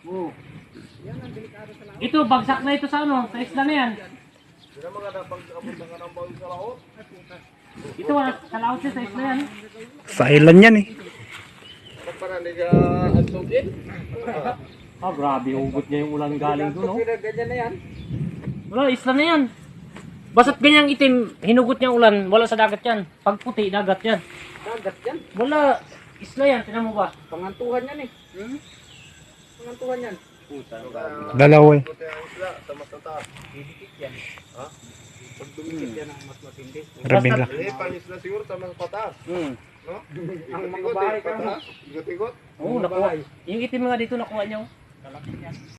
Oo. Ito, bagsak na ito sa ano, sa isla na yan. Sila mga napag-abot ng karambaw sa laot. Ito, sa laot siya sa isla yan. Sa island yan eh. Ano para hindi ka ansugin? Ah, grabe, hugot niya yung ulan galing doon, no? Ganyan na yan. Wala, isla na yan. Basta't ganyang itim, hinugot niya ulan, wala sa dagat yan. Pag puti, dagat yan. Dagat yan. Wala, isla yan, tinan mo ba? Pangantuhan yan eh. Pangantuhan yan. Dalawa eh. Puti ang isla sa mas nataas. Didikit yan. Ha? Pag dumikit yan ang mas matindi. Rabing lang. Eh, panisla siguro sa mas pataas. No? Ang mga bahay ka mo. Igot-igot. Oo, nakuha. Yung itim nga dito, nakuha niya.